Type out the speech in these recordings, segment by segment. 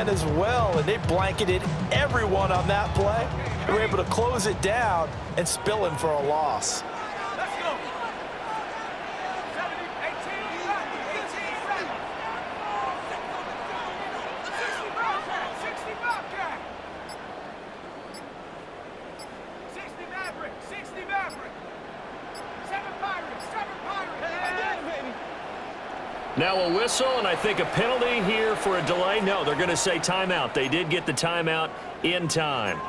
man as well, and they blanketed everyone on that play. They were able to close it down and spill him for a loss. Let's go. 70, 18, 60 Bobcat, 60 Bobcat. 60 Maverick, 60 Maverick. 7 Pirates, 7 Pirates. Hey, baby. Now a whistle, and I think a penalty here for a delay. No, they're going to say timeout. They did get the timeout in time.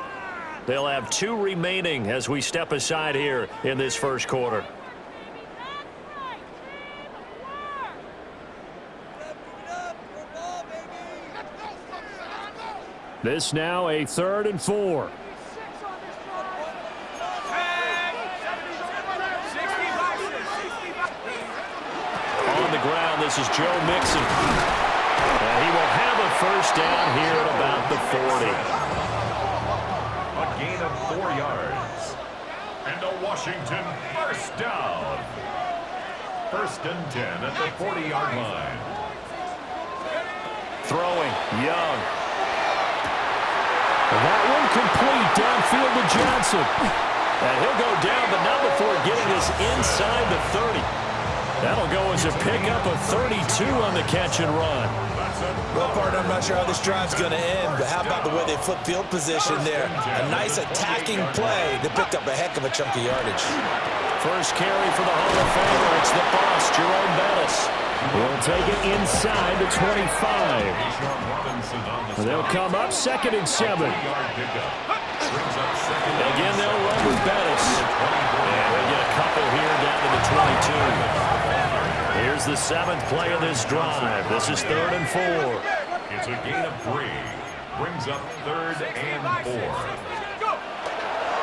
They'll have 2 remaining as we step aside here in this first quarter. This now a 3rd and 4. On the ground, this is Joe Mixon. And he will have a first down here at about the 40. A gain of 4 yards. And a Washington first down. 1st and 10 at the 40-yard line. Throwing, Young. That one complete downfield to Johnson. And he'll go down, but not before getting this inside the 30. That'll go as a pickup of 32 on the catch and run. Well, partner, I'm not sure how this drive's going to end, but how about the way they flip field position there? A nice attacking play. They picked up a heck of a chunk of yardage. First carry for the Hall of Famer. It's the boss, Jerome Bettis. We'll take it inside the 25. They'll come up 2nd and 7. Again, they'll run with Bettis. And they get a couple here down to the 22. Here's the 7th play of this drive. This is 3rd and 4. It's a gain of 3. Brings up 3rd and 4.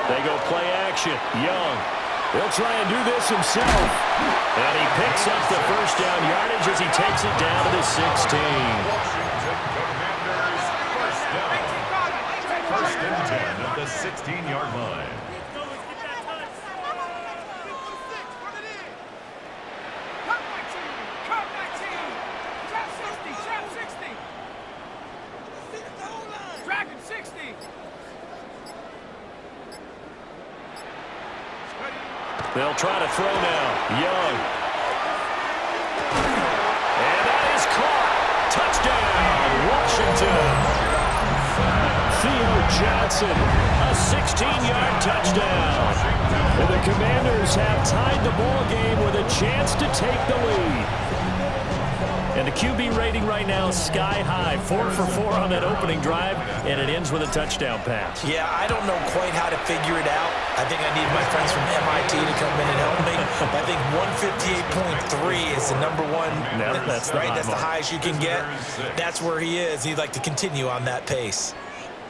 They go play action. Young. He'll try and do this himself. And he picks up the first down yardage as he takes it down to the 16. Washington Commanders first down. 1st and 10 at the 16-yard line. Dragon 60. They'll try to throw now. Young. And that is caught. Touchdown, Washington. Theo Johnson, a 16-yard touchdown. And the Commanders have tied the ball game with a chance to take the lead. And the QB rating right now is sky high. 4 for 4 on that opening drive, and it ends with a touchdown pass. Yeah, I don't know quite how to figure it out. I think I need my friends from MIT to come in and help me. I think 158.3 is the number one. No, that's the right. high That's the mark. highest you can get. That's where he is. He'd like to continue on that pace.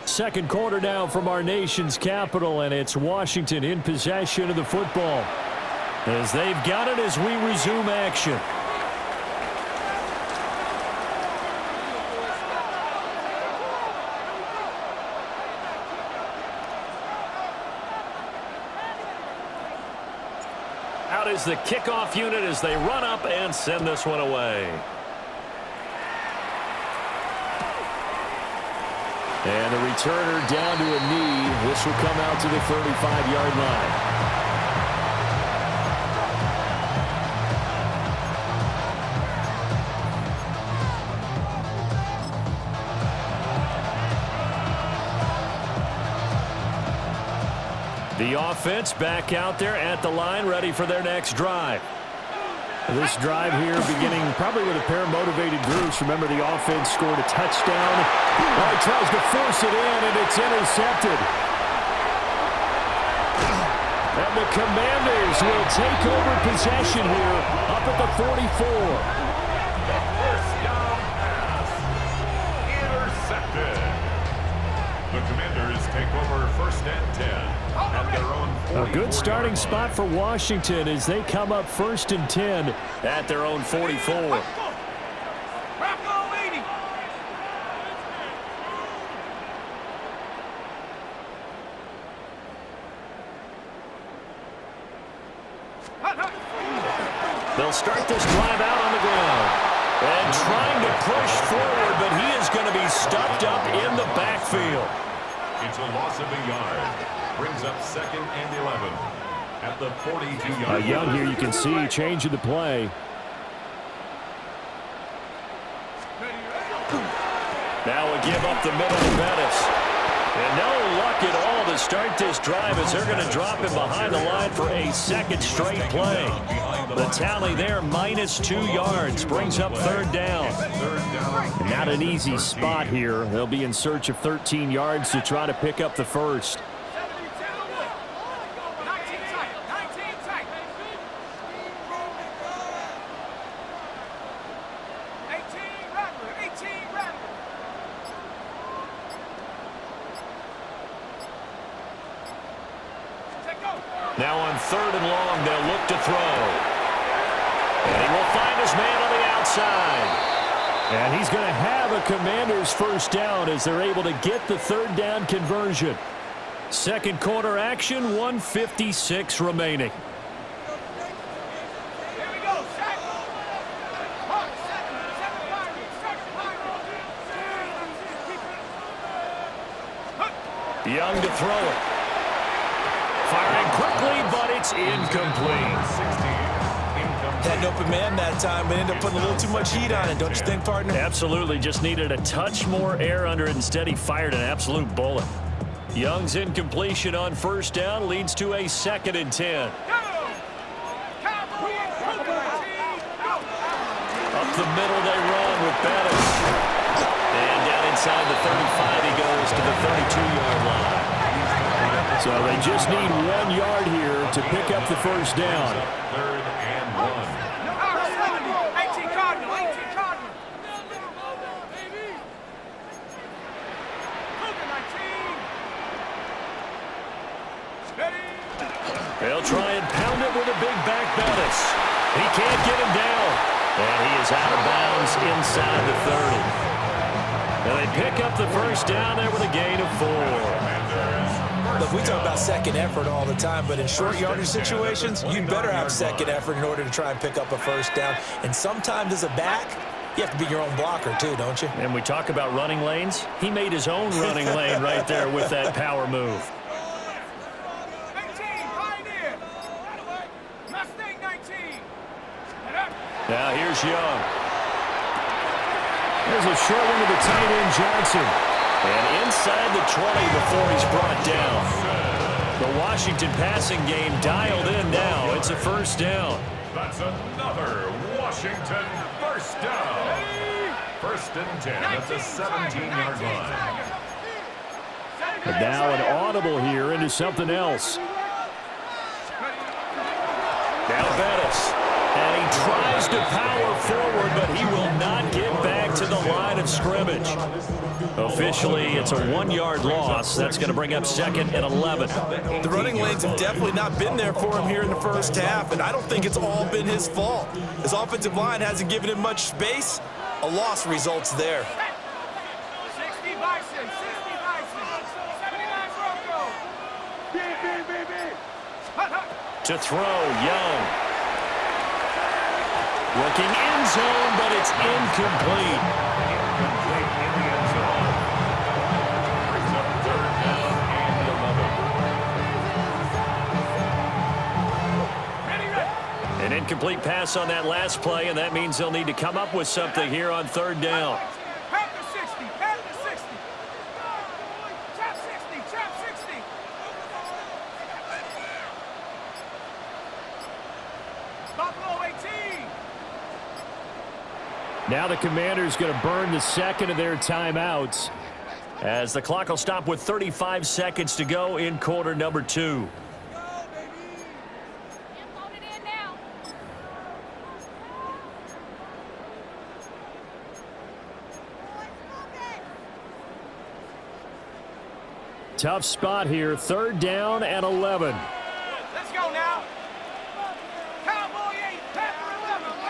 Second quarter now from our nation's capital, and it's Washington in possession of the football as they've got it as we resume action. Out is the kickoff unit as they run up and send this one away. And the returner down to a knee. This will come out to the 35-yard line. The offense back out there at the line, ready for their next drive. This drive here beginning probably with a pair of motivated groups. Remember, the offense scored a touchdown. Oh, he tries to force it in, and it's intercepted. And the Commanders will take over possession here up at the 44. First down pass. Intercepted. The Commanders take over 1st and 10 at their own 44. A good starting spot for Washington as they come up 1st and 10 at their own 44. They'll start this drive out on the ground. And trying to push forward, but he is going to be stuffed up field. It's a loss of a yard. Brings up 2nd and 11 at the 42-yard line. Young here, you can see changing the play. Now a give up the middle to Bettis. And no luck at all to start this drive as they're going to drop him behind the line for a second straight play. The tally there, -2 yards, brings up 3rd down. And not an easy spot here. They'll be in search of 13 yards to try to pick up the first. 19 tight. 18 Rattler. Now on 3rd and long, they'll look to throw. And he will find his man on the outside. And he's going to have a Commanders first down as they're able to get the 3rd down conversion. Second quarter action, 1:56 remaining. Here we go, set. Mark, 7 Pirates. Young to throw it. Firing quickly, but it's incomplete. Had an open man that time, but ended up putting a little too much heat on it, don't you think, partner? Absolutely, just needed a touch more air under it. Instead, he fired an absolute bullet. Young's incompletion on first down leads to a 2nd and 10. Up the middle they run with Bettis. And down inside the 35, he goes to the 32-yard line. So they just need 1 yard here to pick up the first down. 3rd and 1. 18 Cardinal. Cougar 19. Ready. They'll try and pound it with a big back Bettis. He can't get him down. And he is out of bounds inside the 30. And they pick up the first down there with a gain of 4. Look, we talk about second effort all the time, but in short yardage situations, you'd better have second effort in order to try and pick up a first down. And sometimes as a back, you have to be your own blocker too, don't you? And we talk about running lanes. He made his own running lane right there with that power move. 19, Pioneer. Mustang 19. Now here's Young. There's a short one to the tight end, Johnson. And inside the 20 before he's brought down. The Washington passing game dialed in now. It's a first down. That's another Washington first down. 1st and 10 at the 17-yard line. But now an audible here into something else. Now Bettis. And he tries to power forward, but he will not get back to the line of scrimmage. Officially, it's a 1-yard loss. That's going to bring up 2nd and 11. The running lanes have definitely not been there for him here in the first half, and I don't think it's all been his fault. His offensive line hasn't given him much space. A loss results there. 60 Bison. 79 Bronco. To throw, Young. Looking end zone, but it's incomplete. Incomplete in the end zone. Brings up 3rd down and 11. An incomplete pass on that last play, and that means they'll need to come up with something here on 3rd down. Panther 60. Trap 60. Buffalo 18. Now the Commanders going to burn the second of their timeouts as the clock will stop with 35 seconds to go in quarter number 2. Tough spot here, 3rd down and 11. Let's go now. Cowboy 8, Panther 11.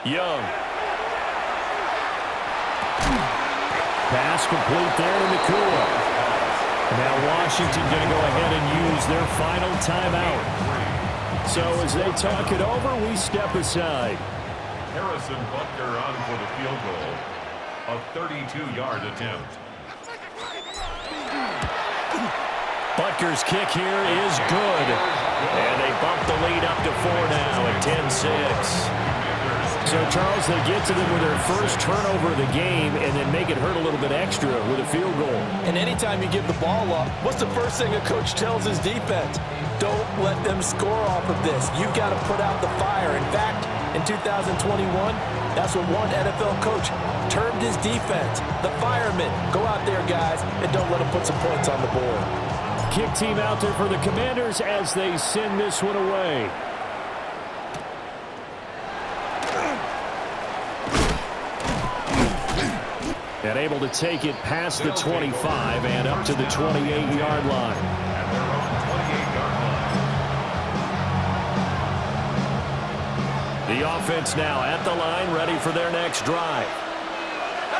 Young. Pass complete there to Nakua. Now Washington going to go ahead and use their final timeout. So as they talk it over, we step aside. Harrison Butker on for the field goal. A 32-yard attempt. Butker's kick here is good. And they bump the lead up to 4 now at 10-6. So, Charles, they get to them with their first turnover of the game and then make it hurt a little bit extra with a field goal. And anytime you give the ball up, what's the first thing a coach tells his defense? Don't let them score off of this. You've got to put out the fire. In fact, in 2021, that's what one NFL coach termed his defense, the firemen. Go out there, guys, and don't let them put some points on the board. Kick team out there for the Commanders as they send this one away. And able to take it past the 25 and up to the 28-yard line. At their own 28-yard line. The offense now at the line, ready for their next drive.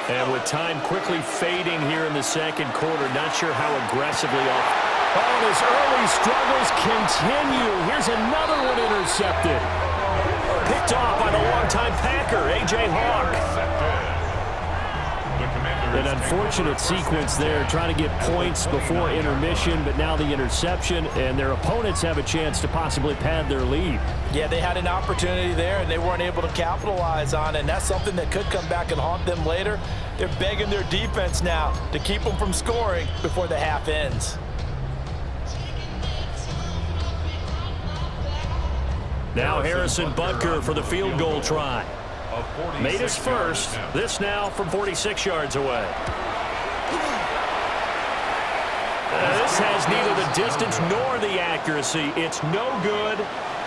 And with time quickly fading here in the second quarter, not sure how aggressively off. Oh, and his early struggles continue. Here's another one intercepted. Picked off by the longtime Packer, A.J. Hawk. An unfortunate sequence there, trying to get points before intermission, but now the interception, and their opponents have a chance to possibly pad their lead. Yeah, they had an opportunity there, and they weren't able to capitalize on it, and that's something that could come back and haunt them later. They're begging their defense now to keep them from scoring before the half ends. Now Harrison Butker for the field goal try. Made his first. This now from 46 yards away. This has neither the distance nor the accuracy. It's no good,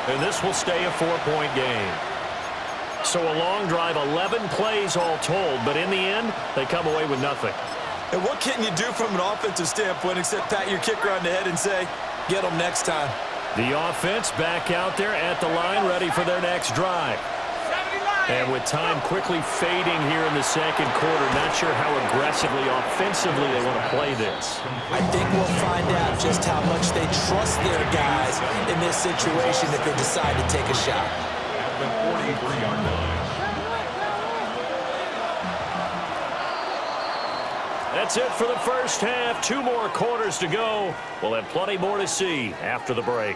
and this will stay a 4-point game. So a long drive, 11 plays all told, but in the end, they come away with nothing. And what can you do from an offensive standpoint except pat your kicker on the head and say, get them next time? The offense back out there at the line, ready for their next drive. And with time quickly fading here in the second quarter, not sure how aggressively, offensively they want to play this. I think we'll find out just how much they trust their guys in this situation if they decide to take a shot. At the 43-yard line. That's it for the first half. 2 more quarters to go. We'll have plenty more to see after the break.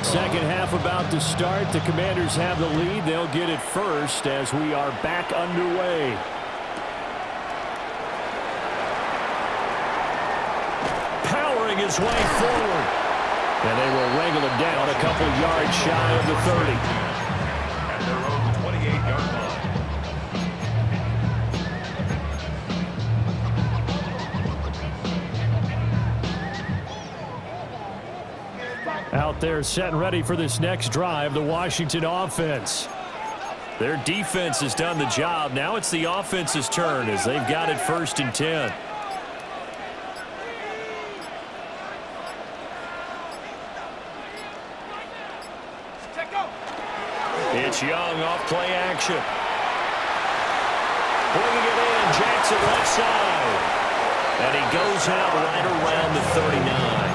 Second half about to start. The Commanders have the lead. They'll get it first as we are back underway. Powering his way forward. And they will wrangle him down a couple yards shy of the 30. At their own 28-yard line. Out there set and ready for this next drive, the Washington offense. Their defense has done the job. Now it's the offense's turn as they've got it 1st and 10. It's Young off play action. Bringing it in, Jackson left side. And he goes out right around the 39.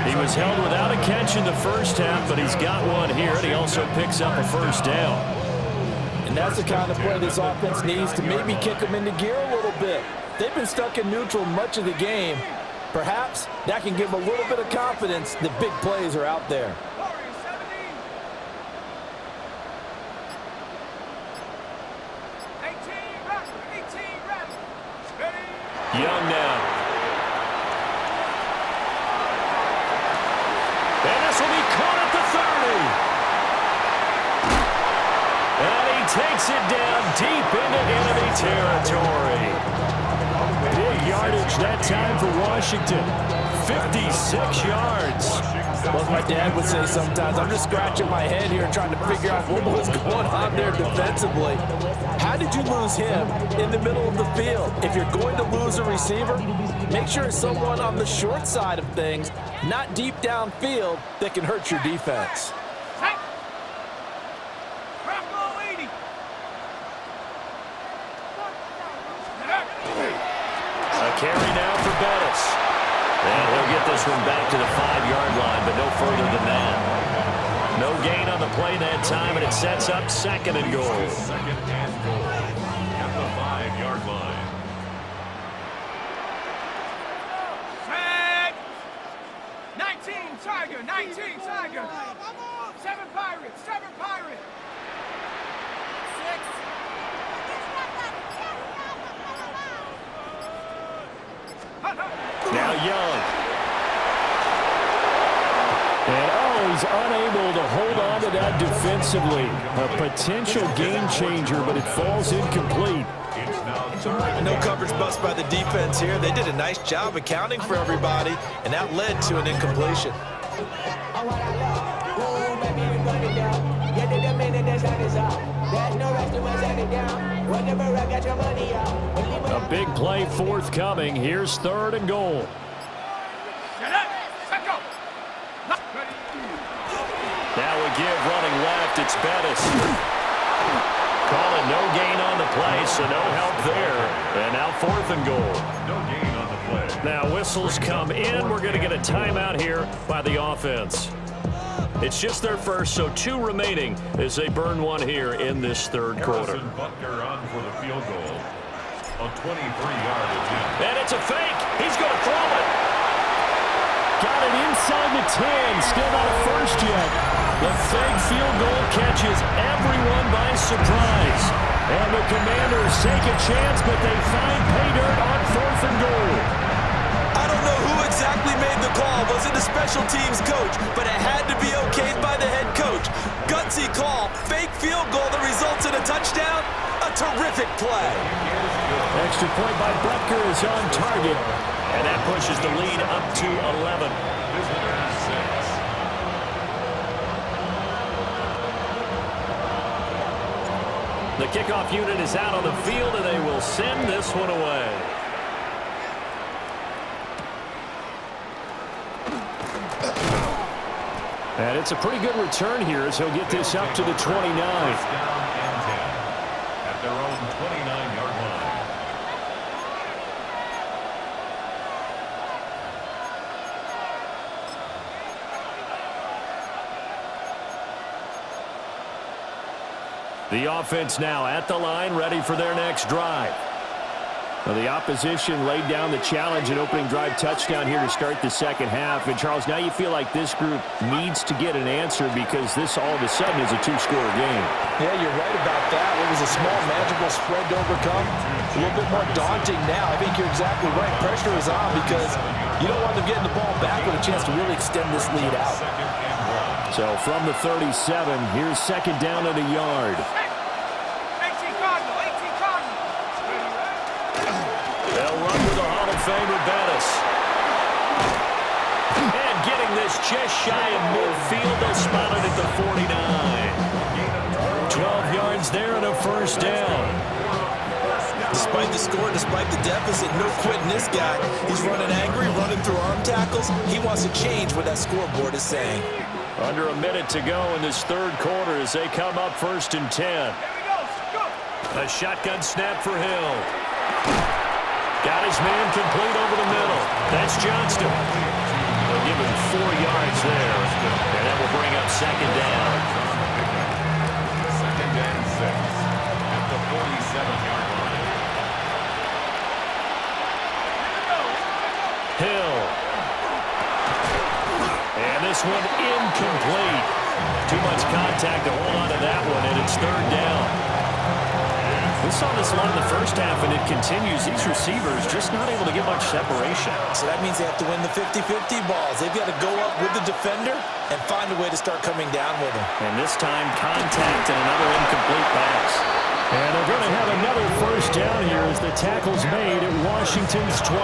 He was held without a catch in the first half, but he's got one here, and he also picks up a first down. And that's the kind of play this offense needs to maybe kick them into gear a little bit. They've been stuck in neutral much of the game. Perhaps that can give a little bit of confidence that big plays are out there. Young now. And this will be caught at the 30. And he takes it down deep into enemy territory. Big yardage that time for Washington. 56 yards. Well, as my dad would say sometimes, I'm just scratching my head here trying to figure out what was going on there defensively. Had did you lose him in the middle of the field? If you're going to lose a receiver, make sure it's someone on the short side of things, not deep downfield, that can hurt your defense. A carry now for Bettis. And he'll get this one back to the 5-yard line, but no further than that. No gain on the play that time, and it sets up 2nd and goal. 2nd and goal at the 5-yard line. Flag! 19 Tiger, 19 Tiger. 7 Pirates, 7 Pirates. 6. Now Young. And he's unable to hold on to that defensively. A potential game changer, but it falls incomplete. No coverage bust by the defense here. They did a nice job accounting for everybody, and that led to an incompletion. A big play forthcoming. Here's 3rd and goal. Now we give running left. It's Bettis. Call it no gain on the play, so no help there. And now 4th and goal. No gain on the play. Now whistles come in. We're going to get a timeout here by the offense. It's just their first, so 2 remaining as they burn one here in this 3rd quarter. Harrison Butker on for the field goal. A 23-yard attempt. And it's a fake. He's going to throw it. Got it inside the 10. Still not a first yet. The fake field goal catches everyone by surprise. And the Commanders take a chance, but they find pay dirt on 4th and goal. I don't know who exactly made the call. Was it the special teams coach? But it had to be okayed by the head coach. Gutsy call. Fake field goal that results in a touchdown. A terrific play. Extra point by Butker is on target. And that pushes the lead up to 11. Visitors 6. The kickoff unit is out on the field, and they will send this one away. And it's a pretty good return here as he'll get this up to the 29. Down and 10 at their own 29-yard line. The offense now at the line, ready for their next drive. Well, the opposition laid down the challenge and opening drive touchdown here to start the 2nd half. And, Charles, now you feel like this group needs to get an answer because this all of a sudden is a 2-score game. Yeah, you're right about that. It was a small, magical spread to overcome. A little bit more daunting now. I think you're exactly right. Pressure is on because you don't want them getting the ball back with a chance to really extend this lead out. So from the 37, here's 2nd down and a yard. They'll run with the Hall of Famer Bettis. And getting this just shy of midfield, they'll spot it at the 49. 12 yards there and a first down. Despite the score, despite the deficit, no quitting this guy. He's running angry, running through arm tackles. He wants to change what that scoreboard is saying. Under a minute to go in this 3rd quarter as they come up 1st and 10. A shotgun snap for Hill. Got his man complete over the middle. That's Johnston. They'll give him 4 yards there. And that will bring up 2nd down. 2nd and 6 at the 47-yard line. Hill. And this one incomplete. Too much contact to hold on to that one, and it's 3rd down. We saw this a lot in the first half, and it continues. These receivers just not able to get much separation. So that means they have to win the 50-50 balls. They've got to go up with the defender and find a way to start coming down with him. And this time, contact and another incomplete pass. And they're going to have another first down here as the tackle's made at Washington's 28.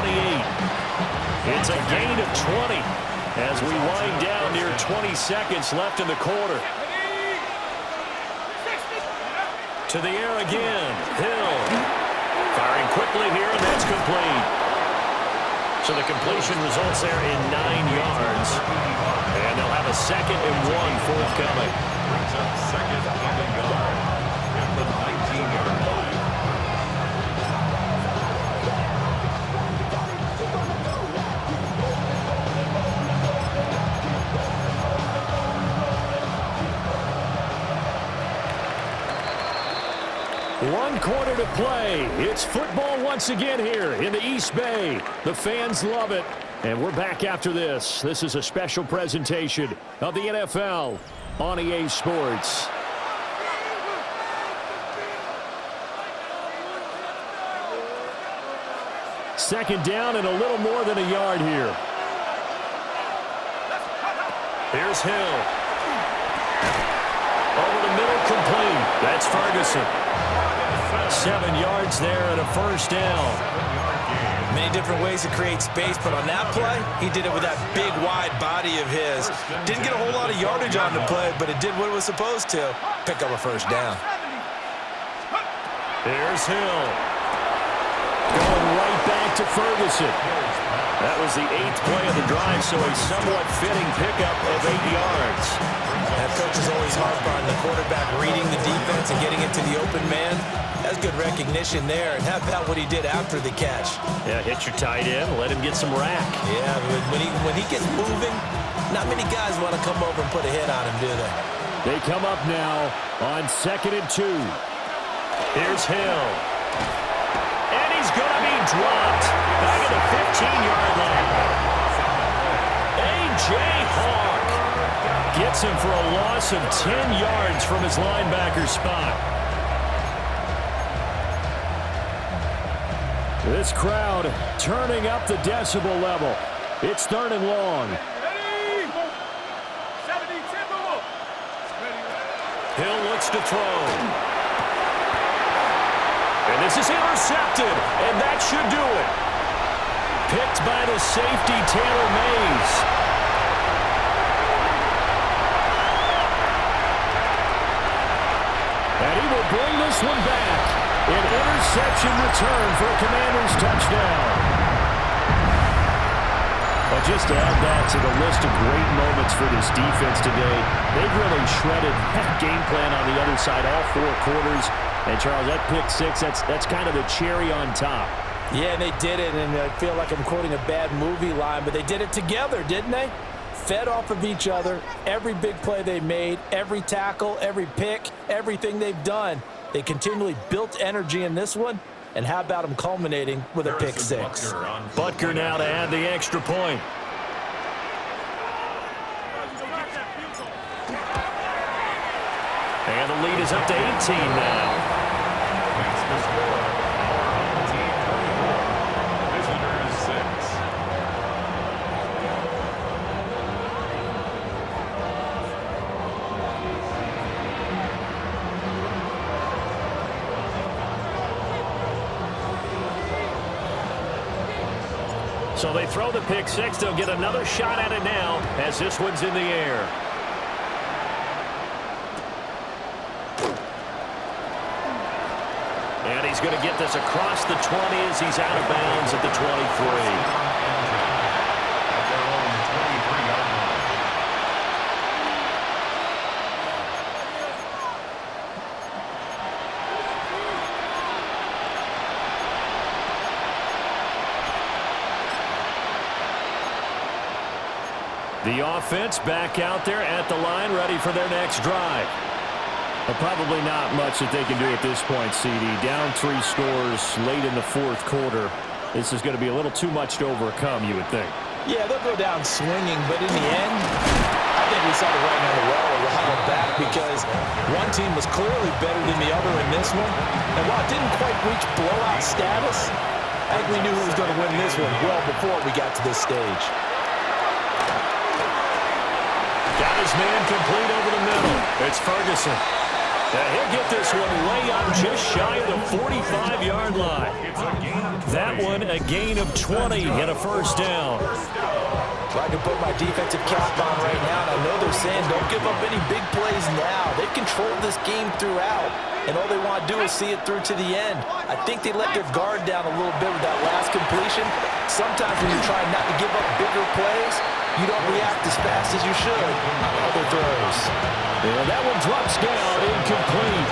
It's a gain of 20 as we wind down near 20 seconds left in the quarter. To the air again. Hill. Firing quickly here, and that's complete. So the completion results there in 9 yards. And they'll have a 2nd and 1 forthcoming. Brings up 2nd and a yard at the 19-yard line. One quarter to play. It's football once again here in the East Bay. The fans love it. And we're back after this. This is a special presentation of the NFL on EA Sports. Second down and a little more than a yard here. Here's Hill. Over the middle, complete. That's Ferguson. 7 yards there and a first down. Many different ways to create space, but on that play, he did it with that big, wide body of his. Didn't get a whole lot of yardage on the play, but it did what it was supposed to. Pick up a first down. Here's Hill. Going right back to Ferguson. That was the 8th play of the drive, so a somewhat fitting pickup of 8 yards. That coach is always harp on the quarterback reading the defense and getting it to the open man. That's good recognition there. And how about what he did after the catch? Yeah, hit your tight end, let him get some rack. Yeah, when he gets moving, not many guys want to come over and put a hit on him, do they? They come up now on 2nd and 2. Here's Hill. And he's going to be dropped back at the 15-yard line. A.J. Hawk gets him for a loss of 10 yards from his linebacker spot. This crowd turning up the decibel level. It's 3rd and long. Hill looks to throw. And this is intercepted, and that should do it. Picked by the safety, Taylor Mays. And he will bring this one back. An interception return for a Commanders touchdown. But just to add that to the list of great moments for this defense today, they've really shredded that game plan on the other side all 4 quarters. And, Charles, that pick 6, that's kind of the cherry on top. Yeah, they did it, and I feel like I'm quoting a bad movie line, but they did it together, didn't they? Fed off of each other, every big play they made, every tackle, every pick, everything they've done. They continually built energy in this one, and how about them culminating with a pick 6? Butker now to add the extra point. And the lead is up to 18 now. That's the score. Our team 24, visitors 6. So they throw the pick 6. They'll get another shot at it now as this one's in the air. And he's going to get this across the 20 as he's out of bounds at the 23. The offense back out there at the line, ready for their next drive. But probably not much that they can do at this point, CD. Down 3 scores late in the 4th quarter. This is going to be a little too much to overcome, you would think. Yeah, they'll go down swinging, but in the end, I think we saw the writing on the wall a while back because one team was clearly better than the other in this one. And while it didn't quite reach blowout status, I think we knew who was going to win this one well before we got to this stage. Got his man complete over the middle. It's Ferguson. He'll get this one way up just shy of the 45-yard line. That one a gain of 20 and a first down. Well, I can put my defensive cap on right now, and I know they're saying don't give up any big plays now. They've controlled this game throughout, and all they want to do is see it through to the end. I think they let their guard down a little bit with that last completion. Sometimes when you're trying not to give up bigger plays, you don't react as fast as you should on other throws. And that one drops down, incomplete.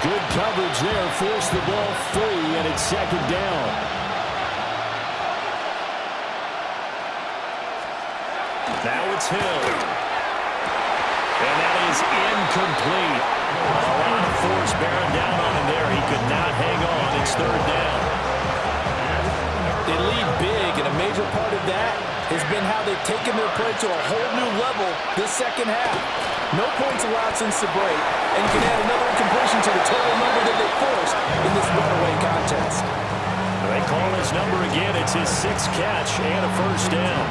Good coverage there, forced the ball free, and it's second down. Now it's Hill. And that is incomplete. A lot of force bearing down on him there. He could not hang on. It's third down. They lead big, and a major part of that has been how they've taken their play to a whole new level this second half. No points allowed since the break, and you can add another incompletion to the total number that they forced in this runaway contest. They call his number again. It's his sixth catch and a first down.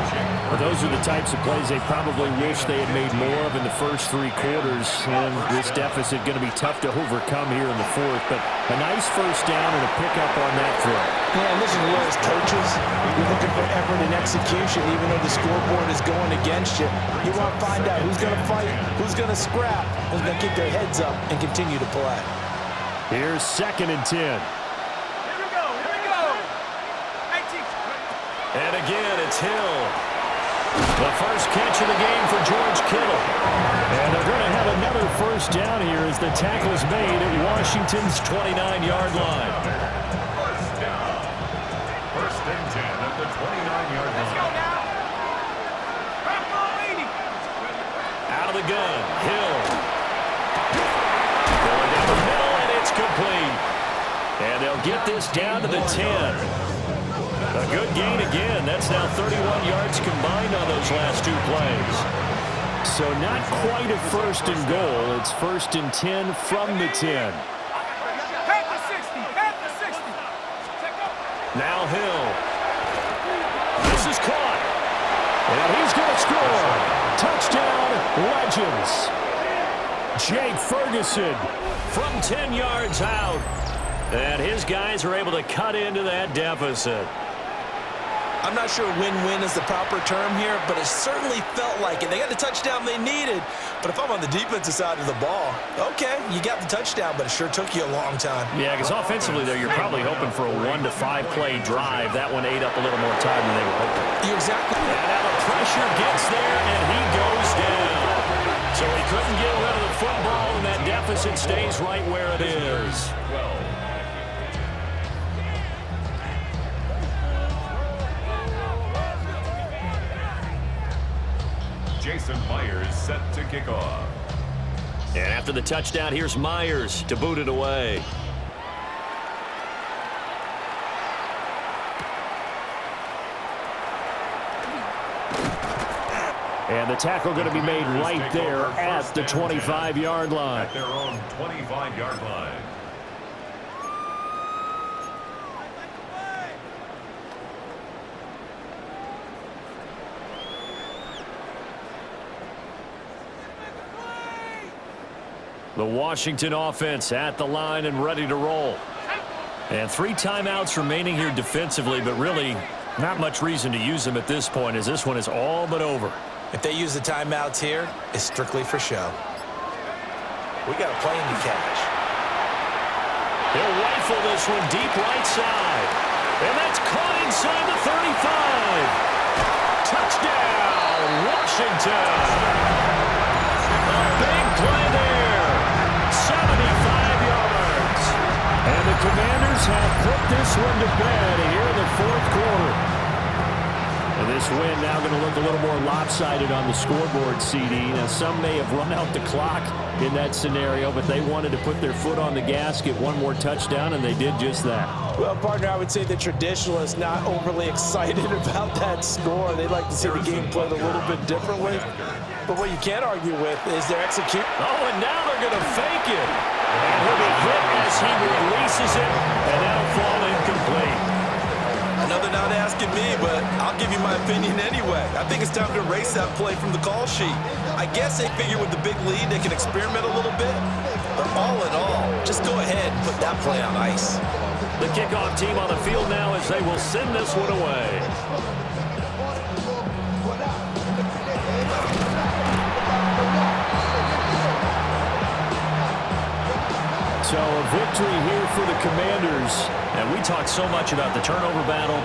Well, those are the types of plays they probably wish they had made more of in the first three quarters. And this deficit going to be tough to overcome here in the fourth. But a nice first down and a pickup on that throw. Yeah, and this is where as coaches, you're looking for effort and execution, even though the scoreboard is going against you. You want to find out who's going to fight, who's going to scrap, who's going to keep their heads up and continue to play. Here's 2nd and 10. And again, it's Hill. The first catch of the game for George Kittle. And they're going to have another first down here as the tackle's made at Washington's 29-yard line. First down. 1st and 10 at the 29-yard line. Let's go now. Out of the gun, Hill. Going down the middle, and it's complete. And they'll get this down to the 10. A good gain again. That's now 31 yards combined on those last two plays. So not quite a 1st and goal. It's 1st and 10 from the 10. Head to 60. Head to 60. Now Hill. This is caught. And he's going to score. Touchdown, Legends. Jake Ferguson from 10 yards out. And his guys are able to cut into that deficit. I'm not sure win-win is the proper term here, but it certainly felt like it. They got the touchdown they needed, but if I'm on the defensive side of the ball, okay, you got the touchdown, but it sure took you a long time. Yeah, because offensively, though, you're probably hoping for a 1 to 5 play drive. That one ate up a little more time than they were hoping. You're exactly. And now the pressure gets there, and he goes down. So he couldn't get rid of the football, and that deficit stays right where it is. Jason Myers set to kick off. And after the touchdown, here's Myers to boot it away. And the tackle going to be made right there at the 25-yard line. At their own 25-yard line. The Washington offense at the line and ready to roll. And 3 timeouts remaining here defensively, but really not much reason to use them at this point as this one is all but over. If they use the timeouts here, it's strictly for show. We got a plane to catch. He'll rifle this one deep right side. And that's caught inside the 35. Touchdown, Washington. A big play there. 75 yards. And the Commanders have put this one to bed here in the 4th quarter. And this win now going to look a little more lopsided on the scoreboard, CD. Now, some may have run out the clock in that scenario, but they wanted to put their foot on the gas, get one more touchdown, and they did just that. Well, partner, I would say the traditionalists not overly excited about that score. They'd like to see the game played a little bit differently. But what you can't argue with is their execution. Oh, and now they're going to fake it. And he'll be hit as he releases it, and that'll fall incomplete. I know they're not asking me, but I'll give you my opinion anyway. I think it's time to erase that play from the call sheet. I guess they figure with the big lead they can experiment a little bit. But all in all, just go ahead and put that play on ice. The kickoff team on the field now as they will send this one away. So a victory here for the Commanders. And we talked so much about the turnover battle,